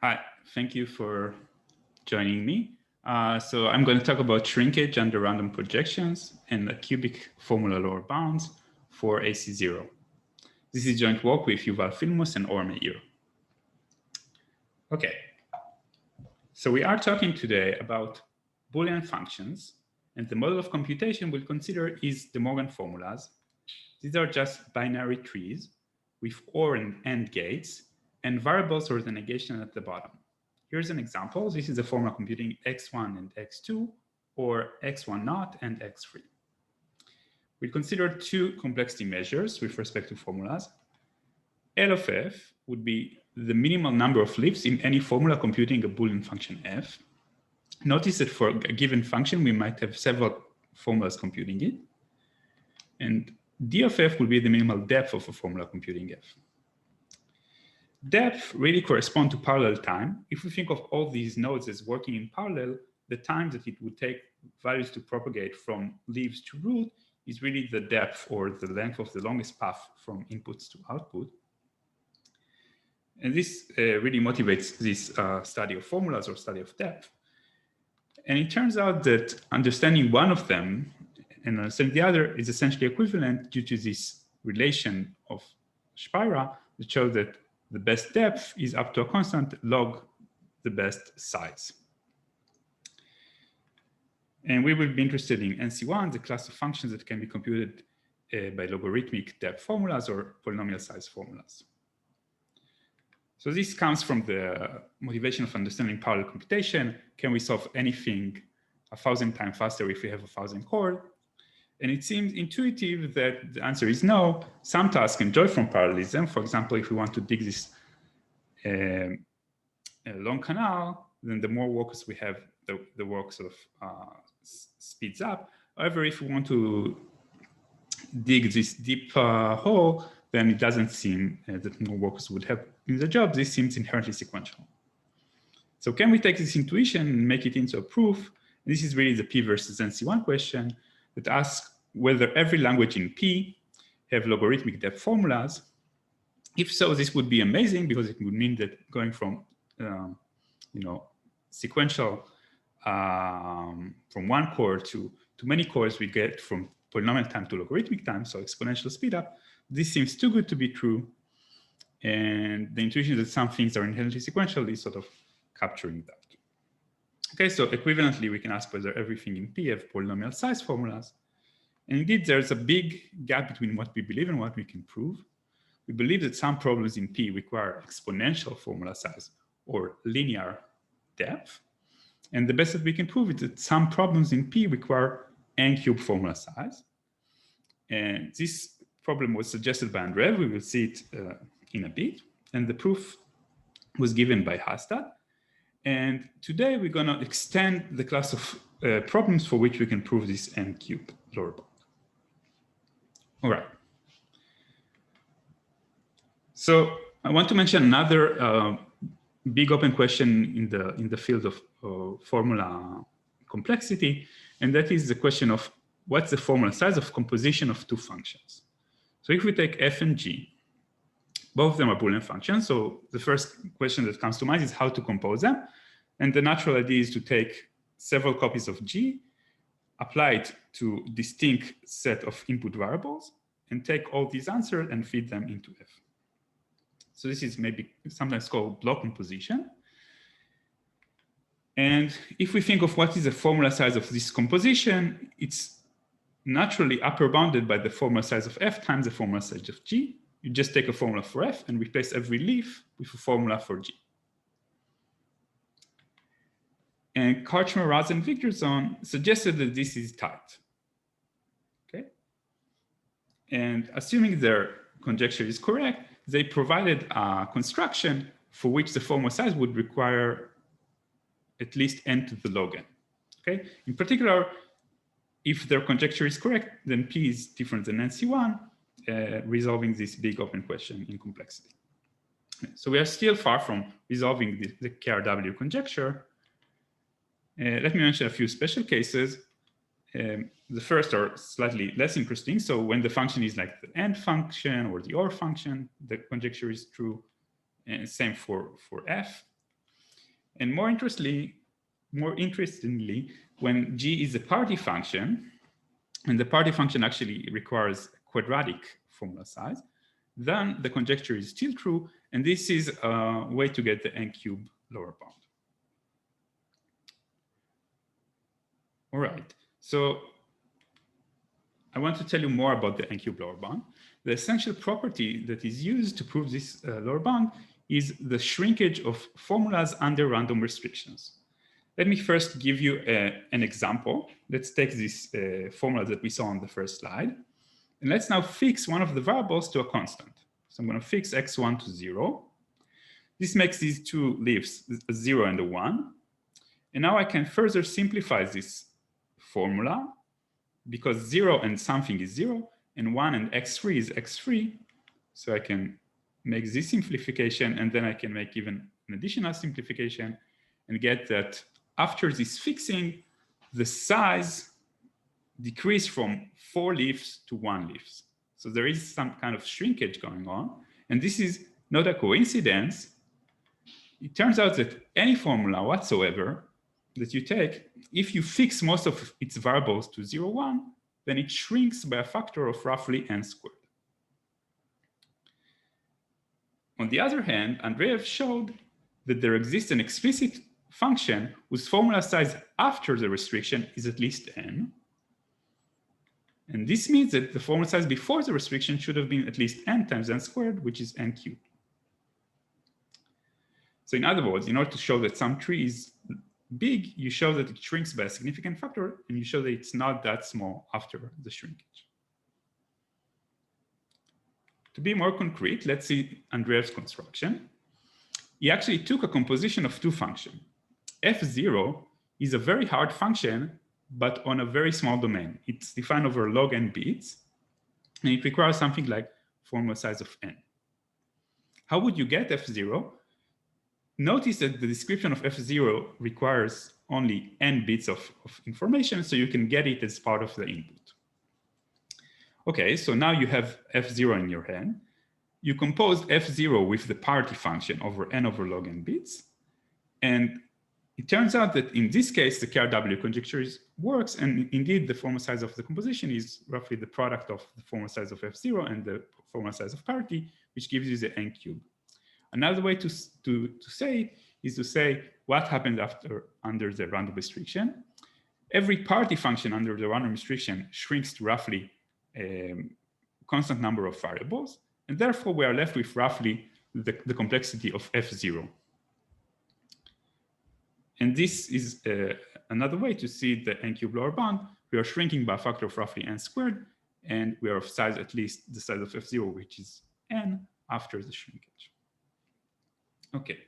Hi, thank you for joining me. So I'm going to talk about shrinkage under random projections and a cubic formula lower bounds for AC0. This is joint work with Yuval Filmus and Meir. Okay, so we are talking today about Boolean functions, and the model of computation we'll consider is the Morgan formulas. These are just binary trees with OR and AND gates and variables or the negation at the bottom. Here's an example. This is a formula computing x1 and x2, or x1 naught and x3. We consider two complexity measures with respect to formulas. L of f would be the minimal number of leaves in any formula computing a Boolean function f. Notice that for a given function, we might have several formulas computing it. And d of f will be the minimal depth of a formula computing f. Depth really corresponds to parallel time. If we think of all these nodes as working in parallel, the time that it would take values to propagate from leaves to root is really the depth or the length of the longest path from inputs to output. And this really motivates this study of formulas or study of depth. And it turns out that understanding one of them and understanding the other is essentially equivalent due to this relation of Spira that shows that the best depth is up to a constant log the best size. And we will be interested in NC1, the class of functions that can be computed by logarithmic depth formulas or polynomial size formulas. So this comes from the motivation of understanding parallel computation. Can we solve anything 1,000 times faster if we have 1,000 cores? And it seems intuitive that the answer is no. Some tasks enjoy from parallelism. For example, if we want to dig this long canal, then the more workers we have, the work sort of speeds up. However, if we want to dig this deep hole, then it doesn't seem that more workers would have in the job. This seems inherently sequential. So can we take this intuition and make it into a proof? This is really the P versus NC1 question that asks whether every language in P have logarithmic depth formulas. If so, this would be amazing because it would mean that going from sequential from one core to many cores we get from polynomial time to logarithmic time, so exponential speed up. This seems too good to be true. And the intuition that some things are inherently sequential is sort of capturing that. Okay, so equivalently, we can ask whether everything in P have polynomial size formulas. And indeed, there's a big gap between what we believe and what we can prove. We believe that some problems in P require exponential formula size or linear depth. And the best that we can prove is that some problems in P require n-cube formula size. And this problem was suggested by Andreev. We will see it in a bit. And the proof was given by Hastad. And today we're going to extend the class of problems for which we can prove this n-cube lower bound. All right. So I want to mention another big open question in the field of formula complexity, and that is the question of what's the formula size of composition of two functions. So if we take f and g, both of them are Boolean functions. So the first question that comes to mind is how to compose them. And the natural idea is to take several copies of g, apply it to distinct set of input variables, and take all these answers and feed them into f. So this is maybe sometimes called block composition. And if we think of what is the formula size of this composition, it's naturally upper bounded by the formula size of f times the formula size of g. You just take a formula for f and replace every leaf with a formula for g. And Karchmer, Raz, and Victorson suggested that this is tight. Okay? And assuming their conjecture is correct, they provided a construction for which the formula size would require at least n to the log n. Okay? In particular, if their conjecture is correct, then P is different than NC1, resolving this big open question in complexity. So we are still far from resolving the KRW conjecture. Let me mention a few special cases. The first are slightly less interesting. So when the function is like the AND function or the OR function, the conjecture is true. And same for f. And more interestingly, when G is a party function, and the party function actually requires quadratic formula size, then the conjecture is still true, and this is a way to get the n-cube lower bound. All right, so I want to tell you more about the n-cube lower bound. The essential property that is used to prove this lower bound is the shrinkage of formulas under random restrictions. Let me first give you an example. Let's take this formula that we saw on the first slide. And let's now fix one of the variables to a constant. So I'm going to fix x1 to 0. This makes these two leaves a 0 and a 1. And now I can further simplify this formula because 0 and something is 0, and 1 and x3 is x3. So I can make this simplification, and then I can make even an additional simplification and get that after this fixing, the size decreased from 4 leaves to 1 leaf. So there is some kind of shrinkage going on. And this is not a coincidence. It turns out that any formula whatsoever that you take, if you fix most of its variables to 0, 1, then it shrinks by a factor of roughly n squared. On the other hand, Andreev showed that there exists an explicit function whose formula size after the restriction is at least n. And this means that the formula size before the restriction should have been at least n times n squared, which is n cubed. So in other words, in order to show that some tree is big, you show that it shrinks by a significant factor, and you show that it's not that small after the shrinkage. To be more concrete, let's see Andreev's construction. He actually took a composition of two functions. F0 is a very hard function, but on a very small domain. It's defined over log n bits, and it requires something like formula size of n. How would you get F0? Notice that the description of F0 requires only n bits of information, so you can get it as part of the input. Okay, so now you have F0 in your hand. You compose F0 with the party function over n over log n bits. And it turns out that in this case, the KRW conjecture works. And indeed, the formula size of the composition is roughly the product of the formula size of F0 and the formula size of party, which gives you the n cube. Another way to say is to say what happened under the random restriction. Every party function under the random restriction shrinks to roughly a constant number of variables. And therefore, we are left with roughly the complexity of F0. And this is another way to see the n cube lower bound. We are shrinking by a factor of roughly n squared, and we are of size at least the size of F0, which is n after the shrinkage. Okay.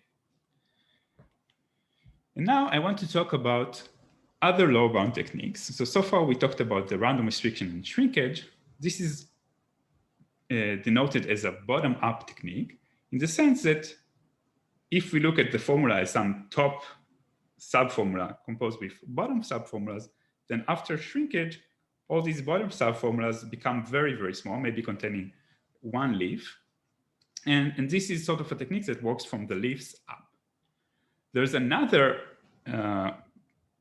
And now I want to talk about other lower bound techniques. So far we talked about the random restriction and shrinkage. This is denoted as a bottom-up technique in the sense that if we look at the formula as some top subformula composed with bottom subformulas, then after shrinkage, all these bottom subformulas become very, very small, maybe containing one leaf. And this is sort of a technique that works from the leaves up. There's another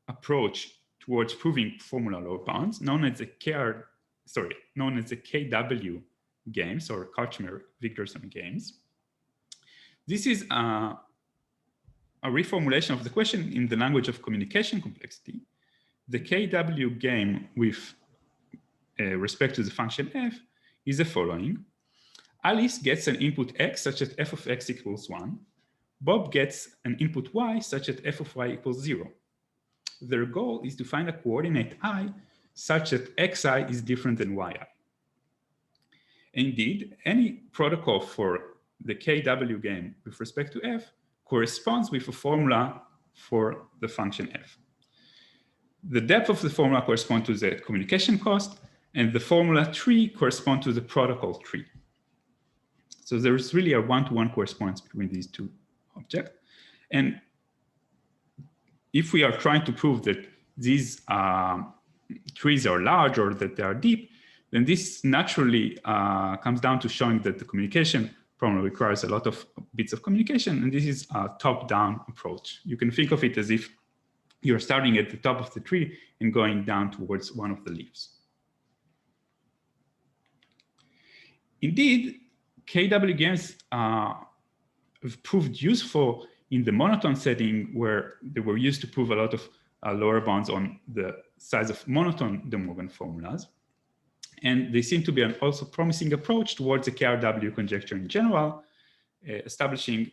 approach towards proving formula lower bounds known as the KW games, or Karchmer-Wigderson games. This is a reformulation of the question in the language of communication complexity. The KW game with respect to the function f is the following. Alice gets an input x such that f of x equals 1. Bob gets an input y such that f of y equals 0. Their goal is to find a coordinate I such that xi is different than yi. Indeed, any protocol for the KW game with respect to f corresponds with a formula for the function f. The depth of the formula corresponds to the communication cost, and the formula tree corresponds to the protocol tree. So there is really a one-to-one correspondence between these two objects. And if we are trying to prove that these trees are large or that they are deep, then this naturally comes down to showing that the communication problem requires a lot of bits of communication, and this is a top-down approach. You can think of it as if you're starting at the top of the tree and going down towards one of the leaves. Indeed, KW games have proved useful in the monotone setting, where they were used to prove a lot of lower bounds on the size of monotone De Morgan formulas. And they seem to be an also promising approach towards the KRW conjecture in general, establishing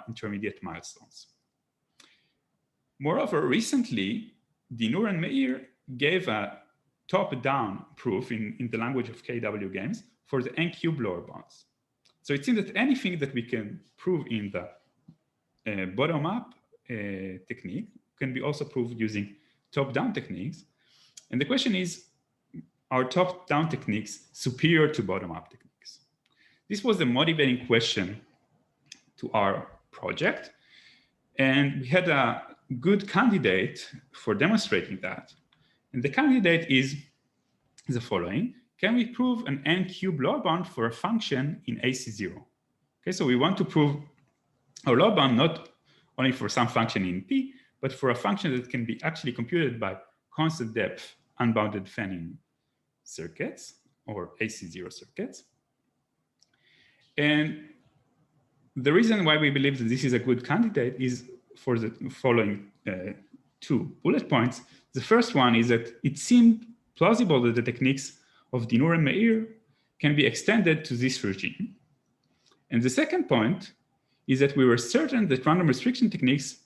intermediate milestones. Moreover, recently, Dinur and Meir gave a top-down proof in the language of KW games for the n-cube lower bounds. So it seems that anything that we can prove in the bottom-up technique can be also proved using top-down techniques. And the question is, are top-down techniques superior to bottom-up techniques? This was the motivating question to our project. And we had a good candidate for demonstrating that. And the candidate is the following. Can we prove an n-cube lower bound for a function in AC0? Okay, so we want to prove a lower bound not only for some function in P, but for a function that can be actually computed by constant depth unbounded fanning circuits or AC0 circuits. And the reason why we believe that this is a good candidate is for the following two bullet points. The first one is that it seemed plausible that the techniques of Dinur and Meir can be extended to this regime. And the second point is that we were certain that random restriction techniques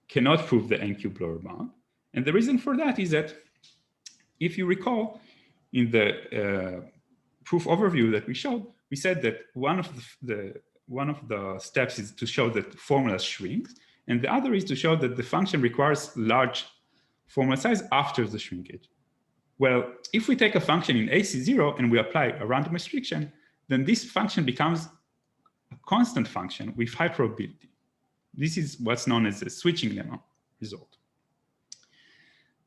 cannot prove the n-cube lower bound. And the reason for that is that, if you recall, in the proof overview that we showed, we said that one of the steps is to show that formula shrinks, and the other is to show that the function requires large formula size after the shrinkage. Well, if we take a function in AC0 and we apply a random restriction, then this function becomes a constant function with high probability. This is what's known as the switching lemma result.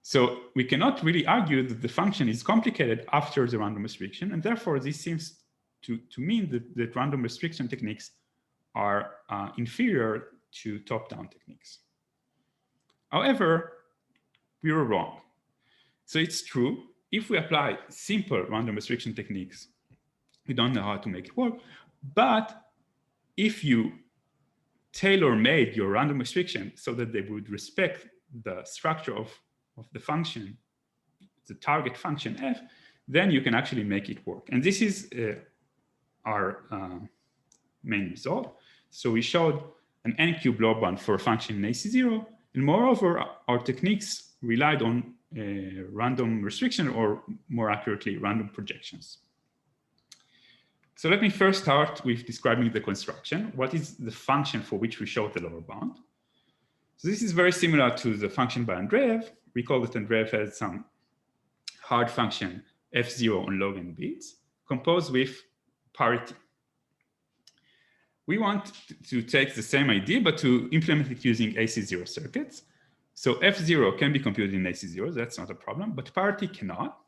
So we cannot really argue that the function is complicated after the random restriction, and therefore this seems to mean that random restriction techniques are inferior to top-down techniques. However, we were wrong. So it's true, if we apply simple random restriction techniques, we don't know how to make it work. But if you tailor-made your random restriction so that they would respect the structure of the function, the target function f, then you can actually make it work. And this is our main result. So we showed an n-cube lower bound for a function in AC0. And moreover, our techniques relied on random restriction, or more accurately, random projections. So let me first start with describing the construction. What is the function for which we showed the lower bound? So this is very similar to the function by Andreev. Recall that Andreev had some hard function f0 on log n bits composed with parity. We want to take the same idea, but to implement it using AC0 circuits. So f0 can be computed in AC0, that's not a problem, but parity cannot.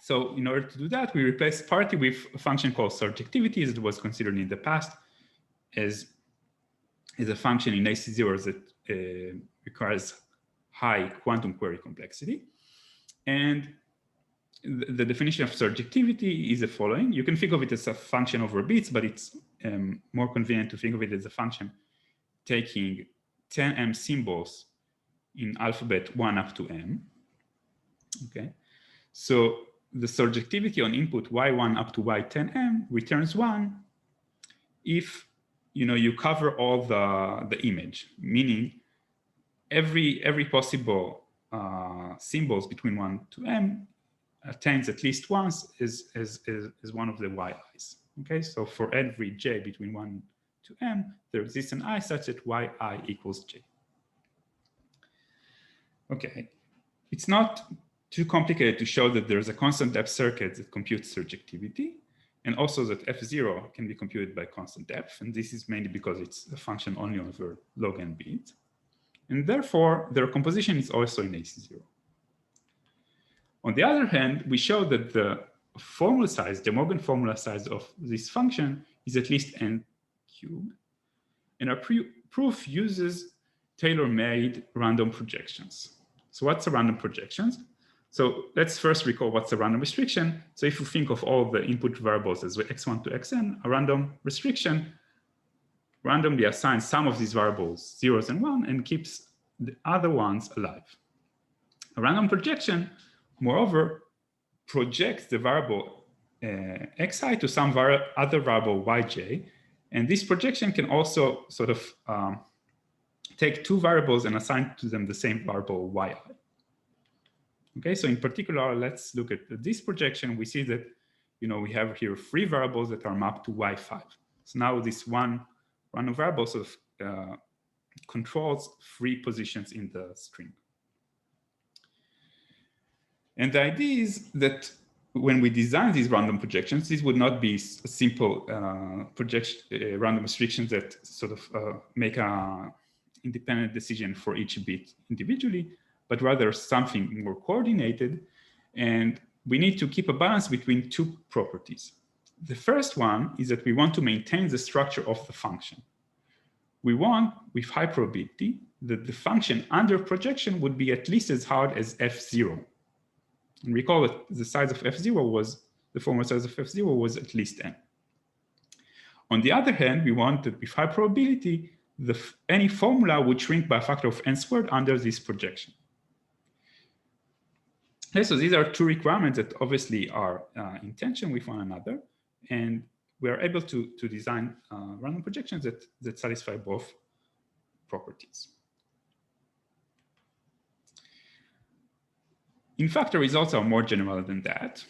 So in order to do that, we replace parity with a function called surjectivity that was considered in the past as a function in AC0 that requires high quantum query complexity. And the definition of surjectivity is the following. You can think of it as a function over bits, but it's more convenient to think of it as a function taking 10m symbols in alphabet 1 up to m. Okay, so the surjectivity on input y1 up to y10m returns 1 if you cover all the image, meaning every possible symbols between 1 to m attains at least once is one of the yi's. Okay, so for every j between 1 to m, there exists an I such that yi equals j. Okay, it's not too complicated to show that there's a constant depth circuit that computes surjectivity, and also that f0 can be computed by constant depth, and this is mainly because it's a function only over log n bits, and therefore their composition is also in AC0. On the other hand, we show that the formula size, the Morgan formula size of this function is at least n cubed. And our proof uses tailor-made random projections. So what's a random projections? So let's first recall what's a random restriction. So if you think of all the input variables as x1 to xn, a random restriction randomly assigns some of these variables 0s and 1 and keeps the other ones alive. A random projection, moreover, projects the variable xi to some other variable yj. And this projection can also sort of take two variables and assign to them the same variable yi. Okay, so in particular, let's look at this projection. We see that, we have here three variables that are mapped to y5. So now this one random variable sort of controls three positions in the string. And the idea is that when we design these random projections, these would not be simple random restrictions that sort of make an independent decision for each bit individually, but rather something more coordinated. And we need to keep a balance between two properties. The first one is that we want to maintain the structure of the function. We want, with high probability, that the function under projection would be at least as hard as f0. And recall that the size of f0 was, the formula size of f0 was at least n. On the other hand, we want that with high probability, any formula would shrink by a factor of n squared under this projection. Okay, so these are two requirements that obviously are in tension with one another, and we are able to design random projections that satisfy both properties. In fact, the results are more general than that.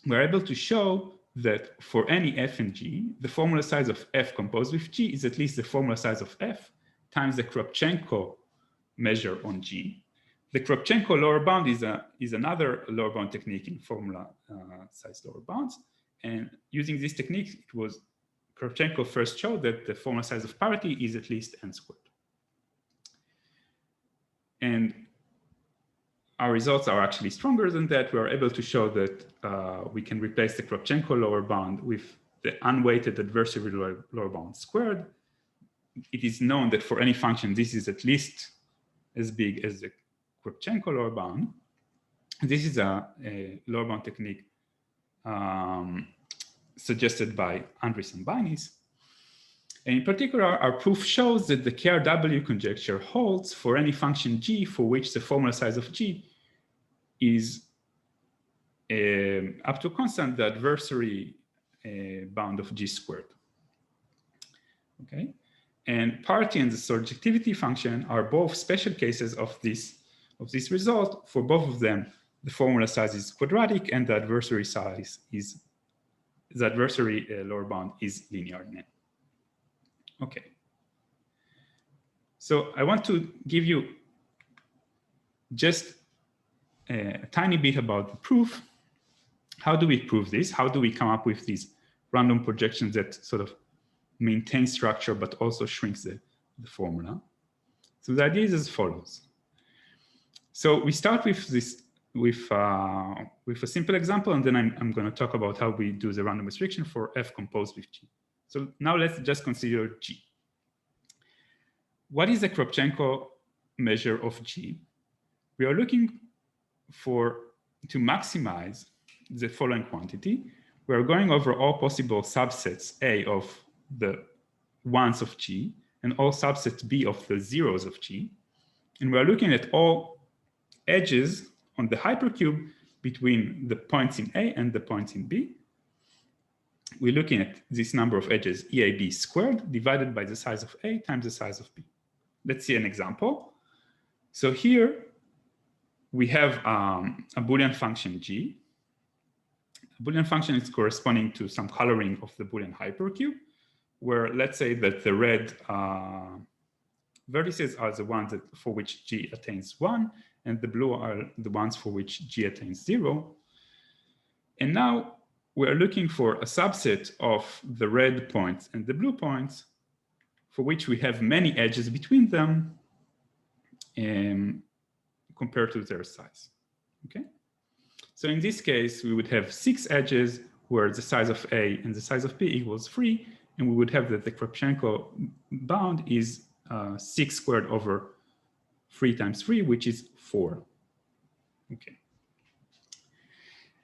We're able to show that for any f and g, the formula size of f composed with g is at least the formula size of f times the Kropchenko measure on g. The Kropchenko lower bound is another lower bound technique in formula size lower bounds. And using this technique, it was Kropchenko first showed that the formula size of parity is at least n squared. And our results are actually stronger than that. We are able to show that we can replace the Kropchenko lower bound with the unweighted adversary lower bound squared. It is known that for any function, this is at least as big as the Kropchenko lower bound. This is a lower bound technique suggested by Andreev and Bainis. And in particular, our proof shows that the KRW conjecture holds for any function g for which the formula size of g is up to constant, the adversary bound of g squared. Okay, and parity and the surjectivity function are both special cases of this result. For both of them, the formula size is quadratic, and the adversary size is the adversary lower bound is linear in n. Okay. So I want to give you just a tiny bit about the proof. How do we prove this? How do we come up with these random projections that sort of maintain structure but also shrinks the formula? So the idea is as follows. So we start with this with a simple example, and then I'm going to talk about how we do the random restriction for f composed with g. So now let's just consider g. What is the Kropchenko measure of g? We are looking to maximize the following quantity. We are going over all possible subsets A of the ones of g and all subsets B of the zeros of g. And we are looking at all edges on the hypercube between the points in A and the points in B. We're looking at this number of edges, EAB squared, divided by the size of A times the size of B. Let's see an example. So here we have a Boolean function g. A Boolean function is corresponding to some coloring of the Boolean hypercube, where let's say that the red vertices are the ones for which g attains 1, and the blue are the ones for which g attains 0. And now we're looking for a subset of the red points and the blue points for which we have many edges between them compared to their size. Okay, So in this case, we would have 6 edges where the size of A and the size of B equals 3, and we would have that the Kropchenko bound is 6 squared over 3 times 3, which is 4. Okay.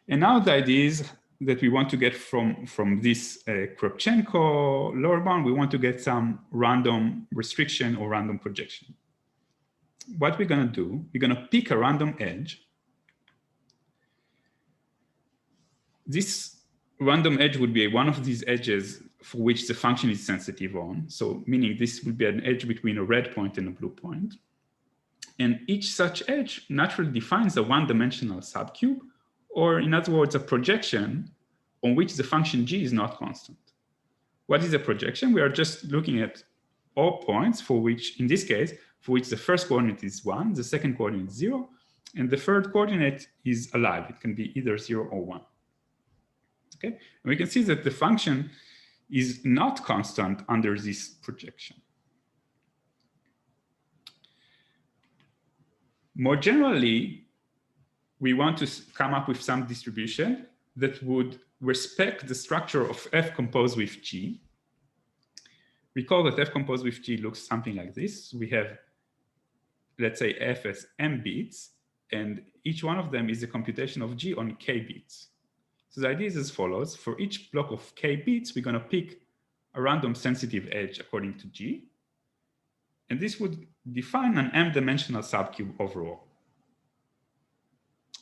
And now the idea is that we want to get from this Kropchenko lower bound, we want to get some random restriction or random projection. What we're going to do, we're going to pick a random edge. This random edge would be one of these edges for which the function is sensitive on. So meaning this would be an edge between a red point and a blue point. And each such edge naturally defines a one-dimensional subcube, or in other words, a projection on which the function g is not constant. What is a projection? We are just looking at all points for which, in this case, for which the first coordinate is 1, the second coordinate is 0, and the third coordinate is alive. It can be either 0 or 1. Okay, and we can see that the function is not constant under this projection. More generally, we want to come up with some distribution that would respect the structure of F composed with G. Recall that F composed with G looks something like this. We have, let's say, F as m bits, and each one of them is a computation of G on k bits. So the idea is as follows. For each block of k bits, we're going to pick a random sensitive edge according to G. And this would define an m-dimensional subcube overall.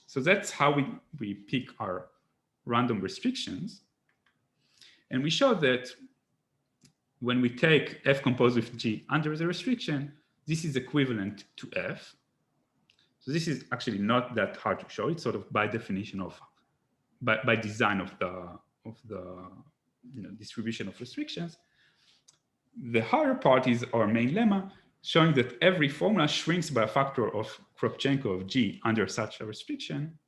So that's how we pick our random restrictions. And we show that when we take F composed with G under the restriction, this is equivalent to F. So this is actually not that hard to show. It's sort of by definition of, by design of the distribution of restrictions. The harder part is our main lemma, showing that every formula shrinks by a factor of Kropchenko of G under such a restriction.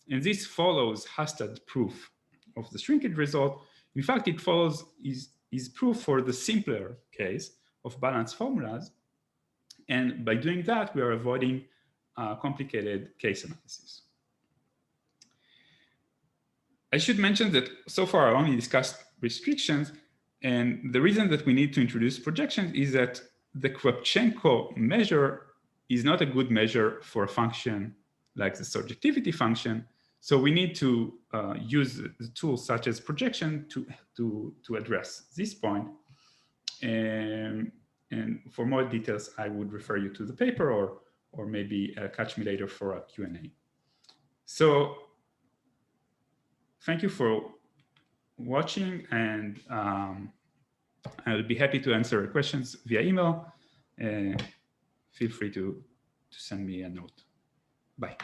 And this follows Hastad proof of the shrinkage result. In fact, it follows is proof for the simpler case of balanced formulas. And by doing that, we are avoiding complicated case analysis. I should mention that so far I only discussed restrictions. And the reason that we need to introduce projections is that the Kropchenko measure is not a good measure for a function like the surjectivity function. So we need to use the tools such as projection to address this point. And for more details, I would refer you to the paper or maybe catch me later for a Q&A. So thank you for watching, and I'll be happy to answer questions via email. Feel free to send me a note. Bye.